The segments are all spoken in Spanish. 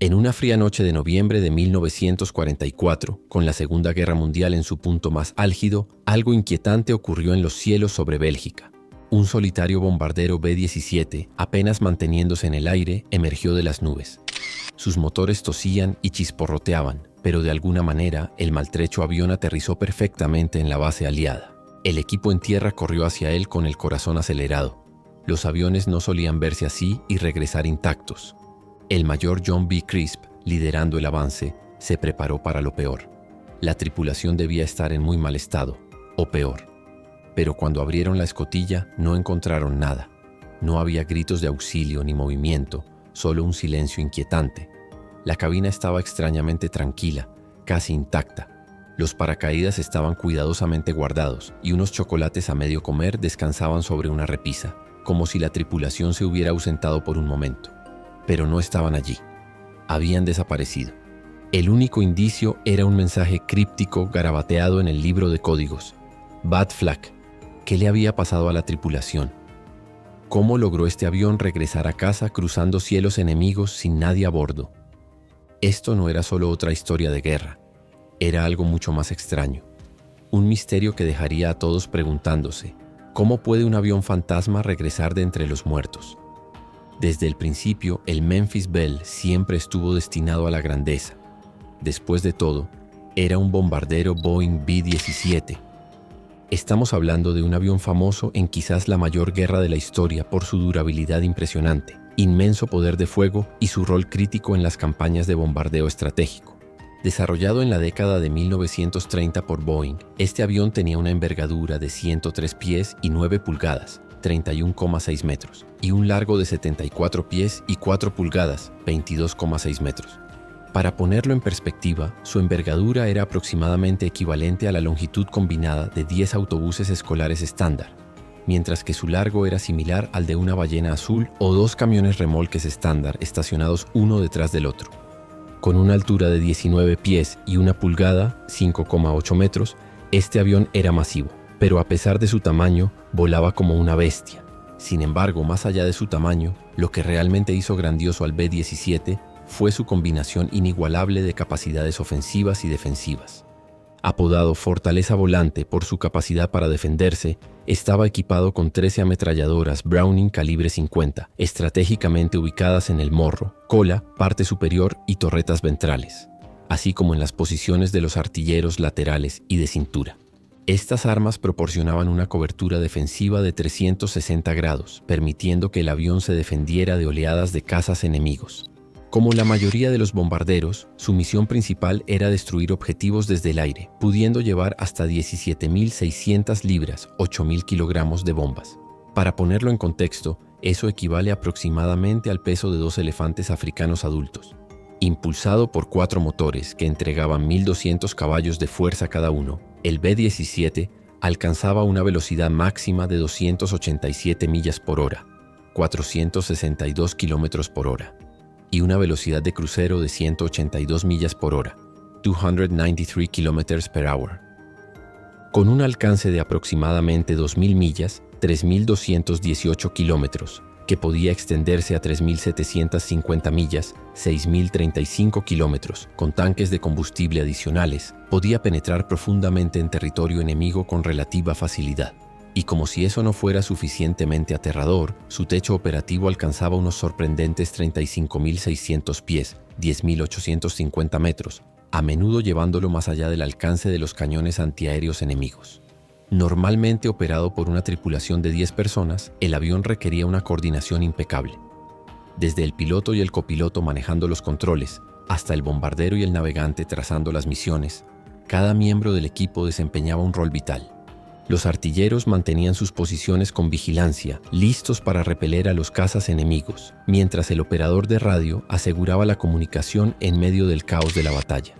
En una fría noche de noviembre de 1944, con la Segunda Guerra Mundial en su punto más álgido, algo inquietante ocurrió en los cielos sobre Bélgica. Un solitario bombardero B-17, apenas manteniéndose en el aire, emergió de las nubes. Sus motores tosían y chisporroteaban, pero de alguna manera el maltrecho avión aterrizó perfectamente en la base aliada. El equipo en tierra corrió hacia él con el corazón acelerado. Los aviones no solían verse así y regresar intactos. El mayor John B. Crisp, liderando el avance, se preparó para lo peor. La tripulación debía estar en muy mal estado, o peor. Pero cuando abrieron la escotilla no encontraron nada. No había gritos de auxilio ni movimiento, solo un silencio inquietante. La cabina estaba extrañamente tranquila, casi intacta. Los paracaídas estaban cuidadosamente guardados y unos chocolates a medio comer descansaban sobre una repisa, como si la tripulación se hubiera ausentado por un momento. Pero no estaban allí. Habían desaparecido. El único indicio era un mensaje críptico garabateado en el libro de códigos. Bad Flak. ¿Qué le había pasado a la tripulación? ¿Cómo logró este avión regresar a casa cruzando cielos enemigos sin nadie a bordo? Esto no era solo otra historia de guerra. Era algo mucho más extraño. Un misterio que dejaría a todos preguntándose, ¿cómo puede un avión fantasma regresar de entre los muertos? Desde el principio, el Memphis Belle siempre estuvo destinado a la grandeza. Después de todo, era un bombardero Boeing B-17. Estamos hablando de un avión famoso en quizás la mayor guerra de la historia por su durabilidad impresionante, inmenso poder de fuego y su rol crítico en las campañas de bombardeo estratégico. Desarrollado en la década de 1930 por Boeing, este avión tenía una envergadura de 103 pies y 9 pulgadas, 31,6 metros, y un largo de 74 pies y 4 pulgadas, 22,6 metros. Para ponerlo en perspectiva, su envergadura era aproximadamente equivalente a la longitud combinada de 10 autobuses escolares estándar, mientras que su largo era similar al de una ballena azul o 2 camiones remolques estándar estacionados uno detrás del otro. Con una altura de 19 pies y 1 pulgada, 5,8 metros, este avión era masivo. Pero a pesar de su tamaño, volaba como una bestia. Sin embargo, más allá de su tamaño, lo que realmente hizo grandioso al B-17 fue su combinación inigualable de capacidades ofensivas y defensivas. Apodado Fortaleza Volante por su capacidad para defenderse, estaba equipado con 13 ametralladoras Browning calibre 50, estratégicamente ubicadas en el morro, cola, parte superior y torretas ventrales, así como en las posiciones de los artilleros laterales y de cintura. Estas armas proporcionaban una cobertura defensiva de 360 grados, permitiendo que el avión se defendiera de oleadas de cazas enemigos. Como la mayoría de los bombarderos, su misión principal era destruir objetivos desde el aire, pudiendo llevar hasta 17.600 libras, 8.000 kilogramos de bombas. Para ponerlo en contexto, eso equivale aproximadamente al peso de 2 elefantes africanos adultos. Impulsado por 4 motores que entregaban 1.200 caballos de fuerza cada uno, el B-17 alcanzaba una velocidad máxima de 287 millas por hora, 462 kilómetros por hora, y una velocidad de crucero de 182 millas por hora, 293 kilómetros per hour. Con un alcance de aproximadamente 2.000 millas, 3.218 kilómetros, que podía extenderse a 3.750 millas, 6.035 kilómetros, con tanques de combustible adicionales, podía penetrar profundamente en territorio enemigo con relativa facilidad. Y como si eso no fuera suficientemente aterrador, su techo operativo alcanzaba unos sorprendentes 35.600 pies, 10.850 metros, a menudo llevándolo más allá del alcance de los cañones antiaéreos enemigos. Normalmente operado por una tripulación de 10 personas, el avión requería una coordinación impecable. Desde el piloto y el copiloto manejando los controles, hasta el bombardero y el navegante trazando las misiones, cada miembro del equipo desempeñaba un rol vital. Los artilleros mantenían sus posiciones con vigilancia, listos para repeler a los cazas enemigos, mientras el operador de radio aseguraba la comunicación en medio del caos de la batalla.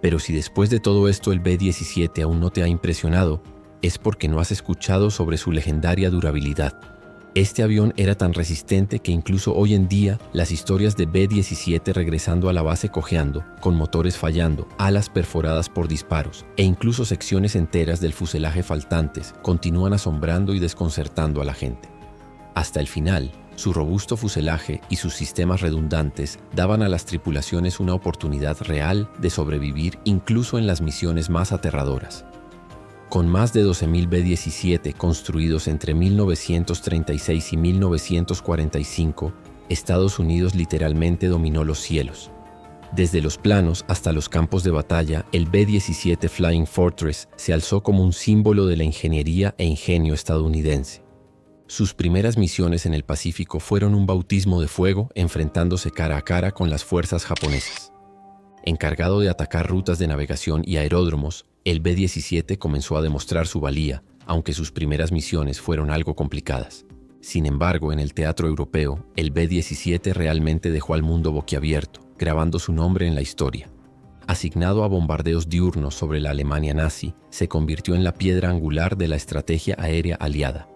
Pero si después de todo esto el B-17 aún no te ha impresionado, es porque no has escuchado sobre su legendaria durabilidad. Este avión era tan resistente que incluso hoy en día las historias de B-17 regresando a la base cojeando, con motores fallando, alas perforadas por disparos e incluso secciones enteras del fuselaje faltantes continúan asombrando y desconcertando a la gente. Hasta el final, Su robusto fuselaje y sus sistemas redundantes daban a las tripulaciones una oportunidad real de sobrevivir incluso en las misiones más aterradoras. Con más de 12.000 B-17 construidos entre 1936 y 1945, Estados Unidos literalmente dominó los cielos. Desde los planos hasta los campos de batalla, el B-17 Flying Fortress se alzó como un símbolo de la ingeniería e ingenio estadounidense. Sus primeras misiones en el Pacífico fueron un bautismo de fuego enfrentándose cara a cara con las fuerzas japonesas. Encargado de atacar rutas de navegación y aeródromos, el B-17 comenzó a demostrar su valía, aunque sus primeras misiones fueron algo complicadas. Sin embargo, en el teatro europeo, el B-17 realmente dejó al mundo boquiabierto, grabando su nombre en la historia. Asignado a bombardeos diurnos sobre la Alemania nazi, se convirtió en la piedra angular de la estrategia aérea aliada.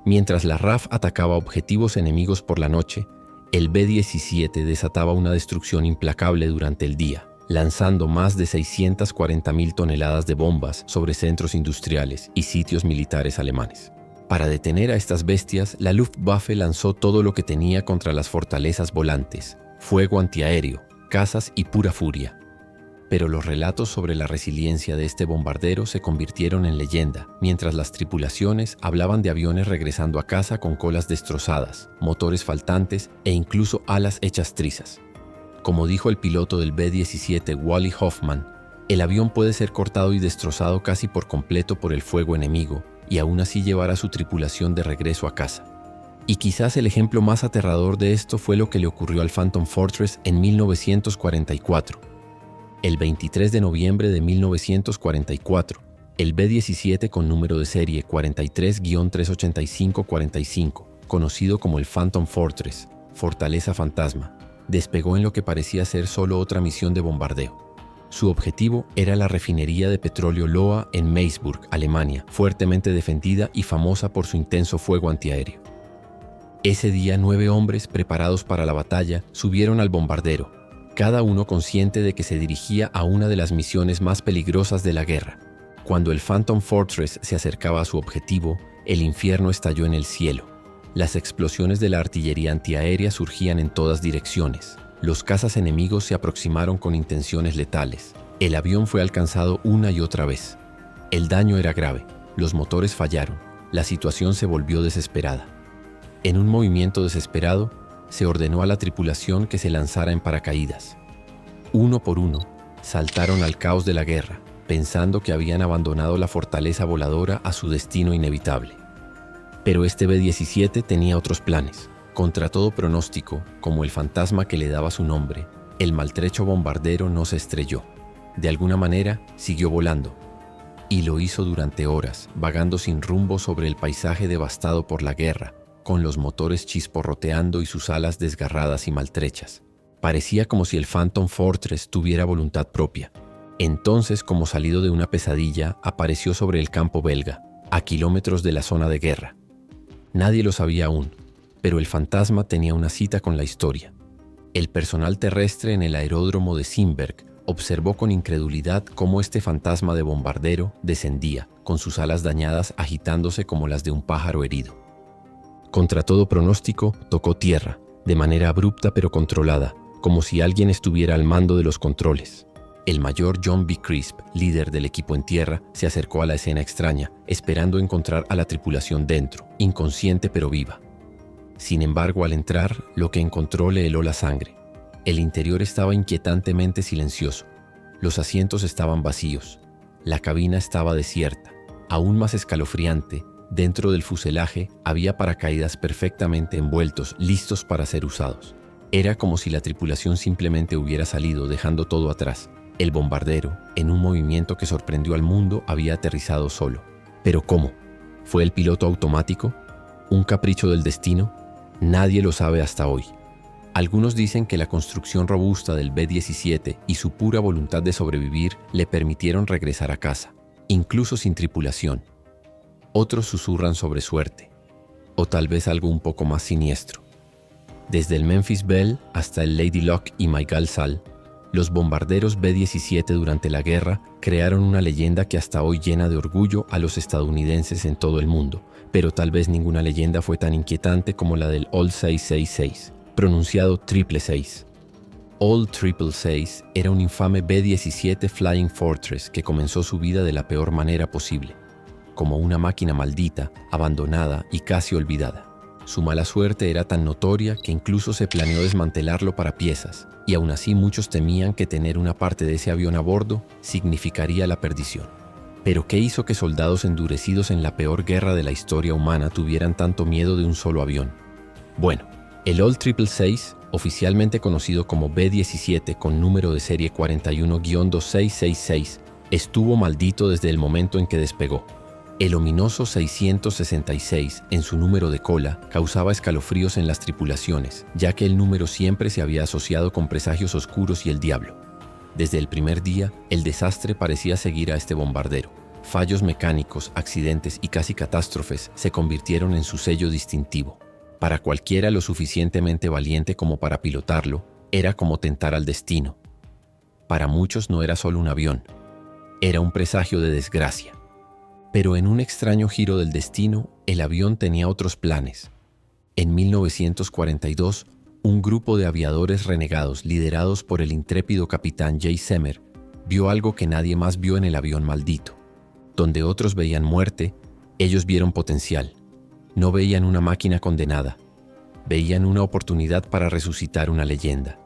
Mientras la RAF atacaba objetivos enemigos por la noche, el B-17 desataba una destrucción implacable durante el día, lanzando más de 640.000 toneladas de bombas sobre centros industriales y sitios militares alemanes. Para detener a estas bestias, la Luftwaffe lanzó todo lo que tenía contra las fortalezas volantes: fuego antiaéreo, cazas y pura furia. Pero los relatos sobre la resiliencia de este bombardero se convirtieron en leyenda, mientras las tripulaciones hablaban de aviones regresando a casa con colas destrozadas, motores faltantes e incluso alas hechas trizas. Como dijo el piloto del B-17 Wally Hoffman, el avión puede ser cortado y destrozado casi por completo por el fuego enemigo y aún así llevar a su tripulación de regreso a casa. Y quizás el ejemplo más aterrador de esto fue lo que le ocurrió al Phantom Fortress en 1944. El 23 de noviembre de 1944, el B-17 con número de serie 43-38545, conocido como el Phantom Fortress, Fortaleza Fantasma, despegó en lo que parecía ser solo otra misión de bombardeo. Su objetivo era la refinería de petróleo Loa en Meisburg, Alemania, fuertemente defendida y famosa por su intenso fuego antiaéreo. Ese día, 9 hombres preparados para la batalla subieron al bombardero, cada uno consciente de que se dirigía a una de las misiones más peligrosas de la guerra. Cuando el Phantom Fortress se acercaba a su objetivo, el infierno estalló en el cielo. Las explosiones de la artillería antiaérea surgían en todas direcciones. Los cazas enemigos se aproximaron con intenciones letales. El avión fue alcanzado una y otra vez. El daño era grave. Los motores fallaron. La situación se volvió desesperada. En un movimiento desesperado, se ordenó a la tripulación que se lanzara en paracaídas. Uno por uno, saltaron al caos de la guerra, pensando que habían abandonado la fortaleza voladora a su destino inevitable. Pero este B-17 tenía otros planes. Contra todo pronóstico, como el fantasma que le daba su nombre, el maltrecho bombardero no se estrelló. De alguna manera, siguió volando. Y lo hizo durante horas, vagando sin rumbo sobre el paisaje devastado por la guerra, con los motores chisporroteando y sus alas desgarradas y maltrechas. Parecía como si el Phantom Fortress tuviera voluntad propia. Entonces, como salido de una pesadilla, apareció sobre el campo belga, a kilómetros de la zona de guerra. Nadie lo sabía aún, pero el fantasma tenía una cita con la historia. El personal terrestre en el aeródromo de Simberg observó con incredulidad cómo este fantasma de bombardero descendía, con sus alas dañadas agitándose como las de un pájaro herido. Contra todo pronóstico, tocó tierra, de manera abrupta pero controlada, como si alguien estuviera al mando de los controles. El mayor John B. Crisp, líder del equipo en tierra, se acercó a la escena extraña, esperando encontrar a la tripulación dentro, inconsciente pero viva. Sin embargo, al entrar, lo que encontró le heló la sangre. El interior estaba inquietantemente silencioso. Los asientos estaban vacíos. La cabina estaba desierta. Aún más escalofriante, dentro del fuselaje había paracaídas perfectamente envueltos, listos para ser usados. Era como si la tripulación simplemente hubiera salido, dejando todo atrás. El bombardero, en un movimiento que sorprendió al mundo, había aterrizado solo. ¿Pero cómo? ¿Fue el piloto automático? ¿Un capricho del destino? Nadie lo sabe hasta hoy. Algunos dicen que la construcción robusta del B-17 y su pura voluntad de sobrevivir le permitieron regresar a casa, incluso sin tripulación. Otros susurran sobre suerte, o tal vez algo un poco más siniestro. Desde el Memphis Belle hasta el Lady Luck y Maigal Sal, Los bombarderos B-17 durante la guerra crearon una leyenda que hasta hoy llena de orgullo a los estadounidenses en todo el mundo, pero tal vez ninguna leyenda fue tan inquietante como la del All 666, pronunciado triple 6. All 666 era un infame B-17 Flying Fortress que comenzó su vida de la peor manera posible, como una máquina maldita, abandonada y casi olvidada. Su mala suerte era tan notoria que incluso se planeó desmantelarlo para piezas, y aún así muchos temían que tener una parte de ese avión a bordo significaría la perdición. Pero ¿qué hizo que soldados endurecidos en la peor guerra de la historia humana tuvieran tanto miedo de un solo avión? Bueno, el All 666, oficialmente conocido como B-17 con número de serie 41-2666, estuvo maldito desde el momento en que despegó. El ominoso 666 en su número de cola causaba escalofríos en las tripulaciones, ya que el número siempre se había asociado con presagios oscuros y el diablo. Desde el primer día, el desastre parecía seguir a este bombardero. Fallos mecánicos, accidentes y casi catástrofes se convirtieron en su sello distintivo. Para cualquiera lo suficientemente valiente como para pilotarlo, era como tentar al destino. Para muchos no era solo un avión, era un presagio de desgracia. Pero en un extraño giro del destino, el avión tenía otros planes. En 1942, un grupo de aviadores renegados liderados por el intrépido capitán Jay Semer vio algo que nadie más vio en el avión maldito. Donde otros veían muerte, ellos vieron potencial. No veían una máquina condenada, veían una oportunidad para resucitar una leyenda.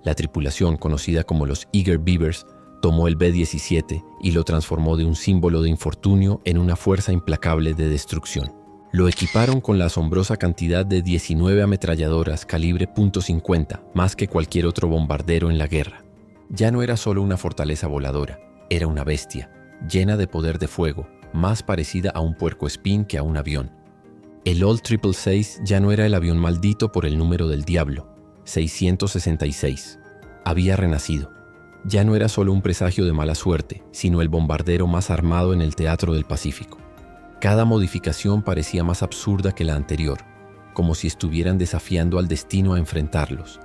La tripulación, conocida como los Eager Beavers, tomó el B-17 y lo transformó de un símbolo de infortunio en una fuerza implacable de destrucción. Lo equiparon con la asombrosa cantidad de 19 ametralladoras calibre .50, más que cualquier otro bombardero en la guerra. Ya no era solo una fortaleza voladora, era una bestia, llena de poder de fuego, más parecida a un puercoespín que a un avión. El All 666 ya no era el avión maldito por el número del diablo, 666. Había renacido. Ya no era solo un presagio de mala suerte, sino el bombardero más armado en el teatro del Pacífico. Cada modificación parecía más absurda que la anterior, como si estuvieran desafiando al destino a enfrentarlos.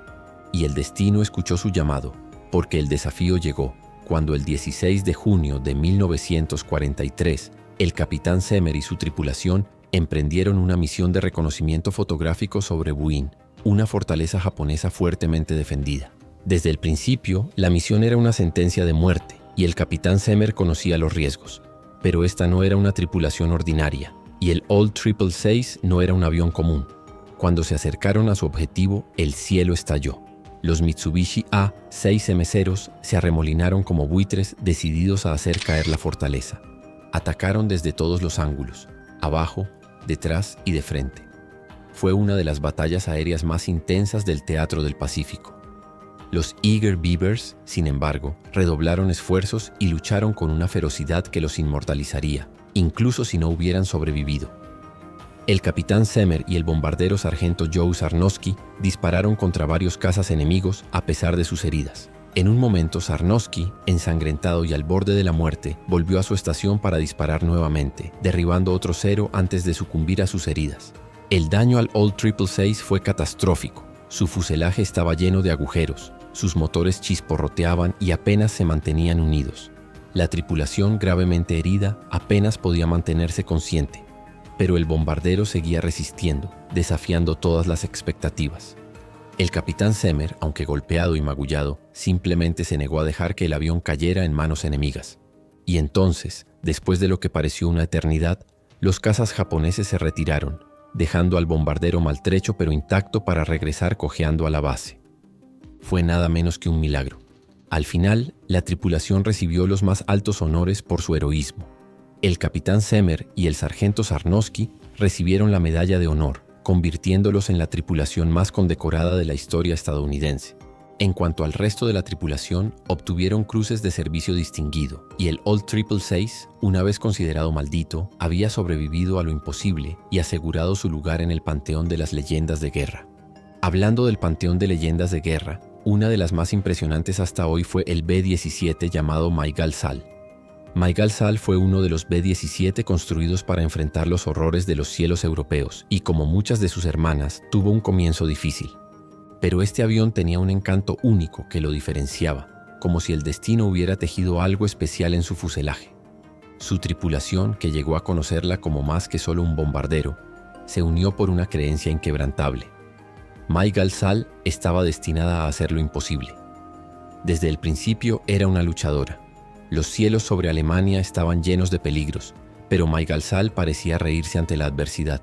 Y el destino escuchó su llamado, porque el desafío llegó, cuando el 16 de junio de 1943, el capitán Semer y su tripulación emprendieron una misión de reconocimiento fotográfico sobre Buin, una fortaleza japonesa fuertemente defendida. Desde el principio, la misión era una sentencia de muerte y el capitán Semer conocía los riesgos, pero esta no era una tripulación ordinaria y el All 666 no era un avión común. Cuando se acercaron a su objetivo, el cielo estalló. Los Mitsubishi A-6M0 se arremolinaron como buitres decididos a hacer caer la fortaleza. Atacaron desde todos los ángulos, abajo, detrás y de frente. Fue una de las batallas aéreas más intensas del teatro del Pacífico. Los Eager Beavers, sin embargo, redoblaron esfuerzos y lucharon con una ferocidad que los inmortalizaría, incluso si no hubieran sobrevivido. El capitán Semer y el bombardero sargento Joe Sarnowski dispararon contra varios cazas enemigos a pesar de sus heridas. En un momento, Sarnowski, ensangrentado y al borde de la muerte, volvió a su estación para disparar nuevamente, derribando otro cero antes de sucumbir a sus heridas. El daño al All 666 fue catastrófico. Su fuselaje estaba lleno de agujeros. Sus motores chisporroteaban y apenas se mantenían unidos. La tripulación, gravemente herida, apenas podía mantenerse consciente, pero el bombardero seguía resistiendo, desafiando todas las expectativas. El capitán Semer, aunque golpeado y magullado, simplemente se negó a dejar que el avión cayera en manos enemigas. Y entonces, después de lo que pareció una eternidad, los cazas japoneses se retiraron, dejando al bombardero maltrecho pero intacto para regresar cojeando a la base. Fue nada menos que un milagro. Al final, la tripulación recibió los más altos honores por su heroísmo. El capitán Semer y el sargento Sarnowski recibieron la medalla de honor, convirtiéndolos en la tripulación más condecorada de la historia estadounidense. En cuanto al resto de la tripulación, obtuvieron cruces de servicio distinguido, y el All 666, una vez considerado maldito, había sobrevivido a lo imposible y asegurado su lugar en el panteón de las leyendas de guerra. Hablando del panteón de leyendas de guerra, una de las más impresionantes hasta hoy fue el B-17 llamado Maigal Sal. Maigal Sal fue uno de los B-17 construidos para enfrentar los horrores de los cielos europeos y, como muchas de sus hermanas, tuvo un comienzo difícil. Pero este avión tenía un encanto único que lo diferenciaba, como si el destino hubiera tejido algo especial en su fuselaje. Su tripulación, que llegó a conocerla como más que solo un bombardero, se unió por una creencia inquebrantable. Maigal Sal estaba destinada a hacer lo imposible. Desde el principio era una luchadora. Los cielos sobre Alemania estaban llenos de peligros, pero Maigal Sal parecía reírse ante la adversidad.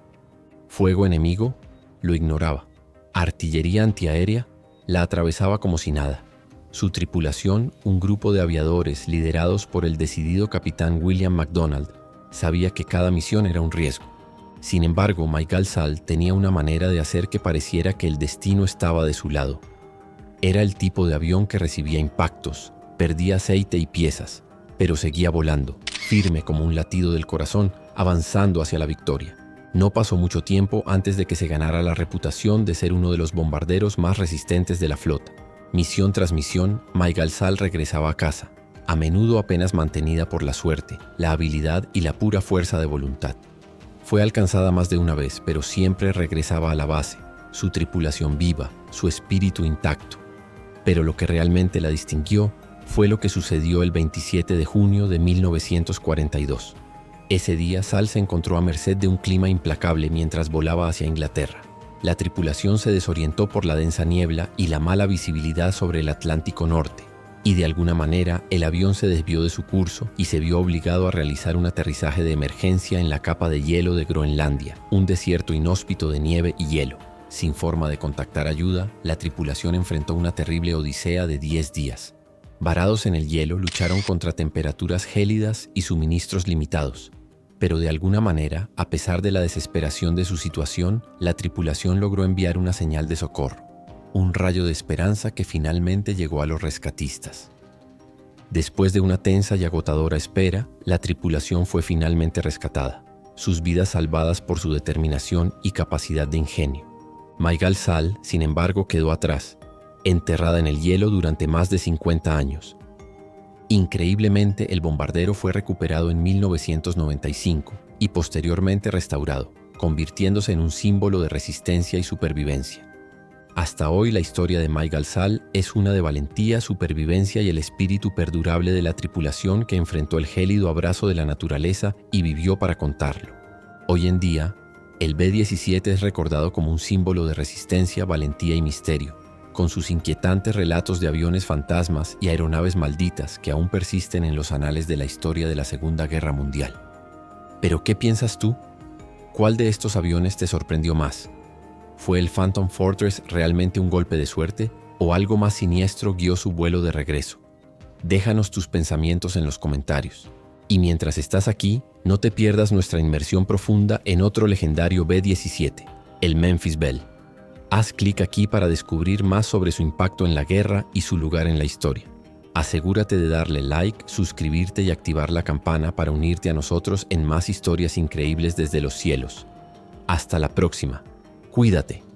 Fuego enemigo lo ignoraba. Artillería antiaérea la atravesaba como si nada. Su tripulación, un grupo de aviadores liderados por el decidido capitán William MacDonald, sabía que cada misión era un riesgo. Sin embargo, Maigal Sal tenía una manera de hacer que pareciera que el destino estaba de su lado. Era el tipo de avión que recibía impactos, perdía aceite y piezas, pero seguía volando, firme como un latido del corazón, avanzando hacia la victoria. No pasó mucho tiempo antes de que se ganara la reputación de ser uno de los bombarderos más resistentes de la flota. Misión tras misión, Maigal Sal regresaba a casa, a menudo apenas mantenida por la suerte, la habilidad y la pura fuerza de voluntad. Fue alcanzada más de una vez, pero siempre regresaba a la base, su tripulación viva, su espíritu intacto. Pero lo que realmente la distinguió fue lo que sucedió el 27 de junio de 1942. Ese día, Sal se encontró a merced de un clima implacable mientras volaba hacia Inglaterra. La tripulación se desorientó por la densa niebla y la mala visibilidad sobre el Atlántico Norte, y de alguna manera el avión se desvió de su curso y se vio obligado a realizar un aterrizaje de emergencia en la capa de hielo de Groenlandia, un desierto inhóspito de nieve y hielo. Sin forma de contactar ayuda, la tripulación enfrentó una terrible odisea de 10 días. Varados en el hielo, lucharon contra temperaturas gélidas y suministros limitados. Pero de alguna manera, a pesar de la desesperación de su situación, la tripulación logró enviar una señal de socorro, un rayo de esperanza que finalmente llegó a los rescatistas. Después de una tensa y agotadora espera, la tripulación fue finalmente rescatada, sus vidas salvadas por su determinación y capacidad de ingenio. Maigal Sal, sin embargo, quedó atrás, enterrada en el hielo durante más de 50 años. Increíblemente, el bombardero fue recuperado en 1995 y posteriormente restaurado, convirtiéndose en un símbolo de resistencia y supervivencia. Hasta hoy, la historia de Maigal Sal es una de valentía, supervivencia y el espíritu perdurable de la tripulación que enfrentó el gélido abrazo de la naturaleza y vivió para contarlo. Hoy en día, el B-17 es recordado como un símbolo de resistencia, valentía y misterio, con sus inquietantes relatos de aviones fantasmas y aeronaves malditas que aún persisten en los anales de la historia de la Segunda Guerra Mundial. ¿Pero qué piensas tú? ¿Cuál de estos aviones te sorprendió más? ¿Fue el Phantom Fortress realmente un golpe de suerte o algo más siniestro guió su vuelo de regreso? Déjanos tus pensamientos en los comentarios. Y mientras estás aquí, no te pierdas nuestra inmersión profunda en otro legendario B-17, el Memphis Belle. Haz clic aquí para descubrir más sobre su impacto en la guerra y su lugar en la historia. Asegúrate de darle like, suscribirte y activar la campana para unirte a nosotros en más historias increíbles desde los cielos. Hasta la próxima. Cuídate.